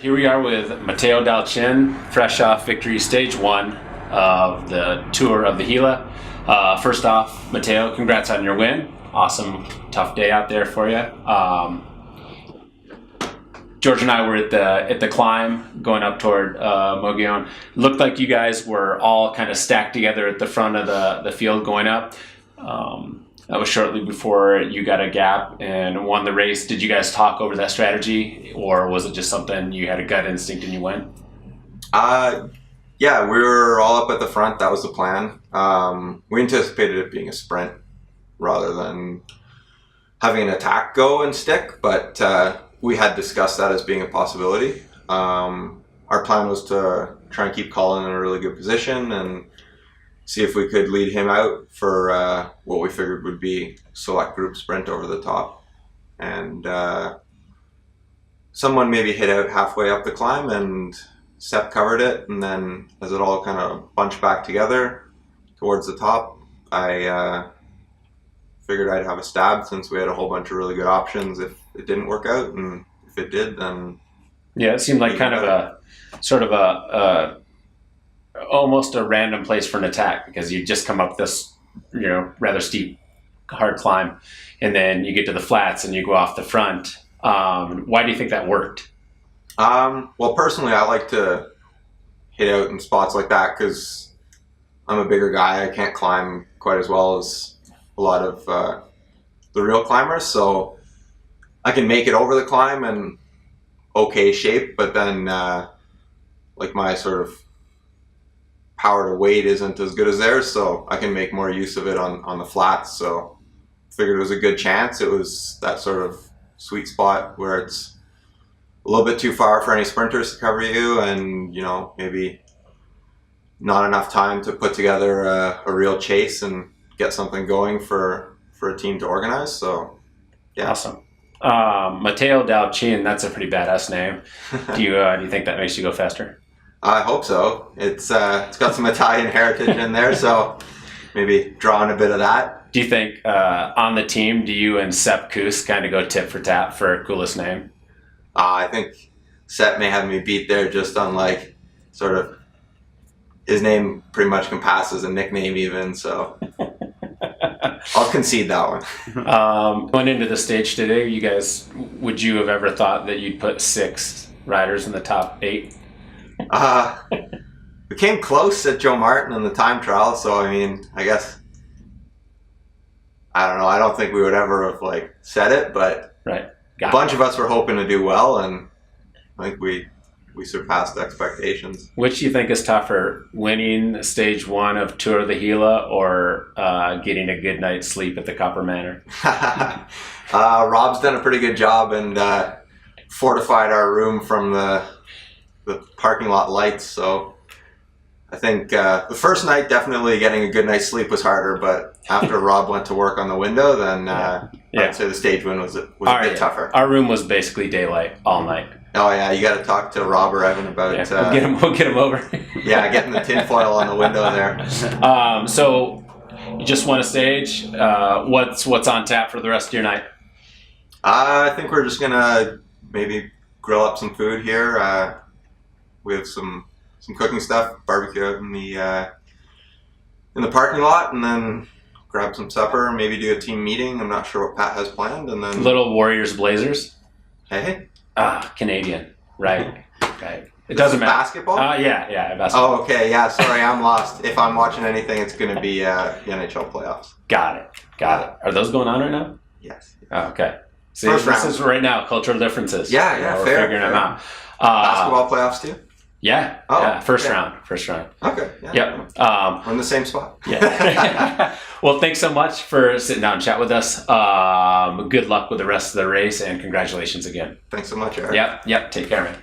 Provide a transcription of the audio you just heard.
Here we are with Matteo Dal-Cin, fresh off victory stage 1 of the Tour of the Gila. First off, Matteo, congrats on your win. Awesome, tough day out there for you. George and I were at the climb going up toward Mogollon. Looked like you guys were all kind of stacked together at the front of the field going up. That was shortly before you got a gap and won the race. Did you guys talk over that strategy, or was it just something you had a gut instinct and you went? Yeah, we were all up at the front. That was the plan. We anticipated it being a sprint rather than having an attack go and stick, but we had discussed that as being a possibility. Our plan was to try and keep Colin in a really good position and see if we could lead him out for what we figured would be select group sprint over the top. And someone maybe hit out halfway up the climb and Sepp covered it, and then as it all kind of bunched back together towards the top, I figured I'd have a stab since we had a whole bunch of really good options if it didn't work out, and if it did, then... Yeah, it seemed like kind of a sort of a almost a random place for an attack, because you just come up this, rather steep, hard climb, and then you get to the flats and you go off the front. Why do you think that worked? Well, personally, I like to hit out in spots like that because I'm a bigger guy. I can't climb quite as well as a lot of the real climbers, so I can make it over the climb in okay shape, but then like my sort of power to weight isn't as good as theirs, so I can make more use of it on the flats. So figured it was a good chance. It was that sort of sweet spot where it's a little bit too far for any sprinters to cover you, and maybe not enough time to put together a real chase and get something going for a team to organize. So yeah. Awesome. Matteo Dal-Cin, that's a pretty badass name. Do you think that makes you go faster? I hope so. It's got some Italian heritage in there, so maybe drawing a bit of that. Do you think on the team, do you and Sepp Kuss kind of go tit for tat for coolest name? I think Sepp may have me beat there just on sort of his name pretty much can pass as a nickname even, so I'll concede that one. Going into the stage today, you guys, would you have ever thought that you'd put 6 riders in the top 8? We came close at Joe Martin in the time trial, so I guess I don't know. I don't think we would ever have said it, but right. A bunch of us were hoping to do well, and I think we surpassed expectations. Which do you think is tougher, winning stage 1 of Tour of the Gila or getting a good night's sleep at the Copper Manor? Rob's done a pretty good job and fortified our room from the parking lot lights, so I think the first night definitely getting a good night's sleep was harder, but after Rob went to work on the window, then I'd say the stage win was a bit tougher. Our room was basically daylight all night. Oh yeah, you got to talk to Rob or Evan about. We'll get him over. Yeah, getting the tinfoil on the window there. So you just won a stage. What's on tap for the rest of your night? I think we're just gonna maybe grill up some food here. We have some cooking stuff, barbecue out in the parking lot, and then grab some supper, maybe do a team meeting. I'm not sure what Pat has planned, and then little Warriors Blazers. Hey. Canadian, right? Right. It doesn't matter. Basketball? Yeah, basketball. Oh, okay. Yeah, sorry, I'm lost. If I'm watching anything, it's going to be the NHL playoffs. Got it. Are those going on right now? Yes. Oh, okay. See, First round. This is right now, cultural differences. Yeah, we're fair. Figuring them out. Basketball playoffs too? Yeah. Oh, yeah. First okay. round. Okay. Yeah. Yep. We're in the same spot. Yeah. Well, thanks so much for sitting down and chat with us. Good luck with the rest of the race, and congratulations again. Thanks so much, Eric. Yep. Take care, man.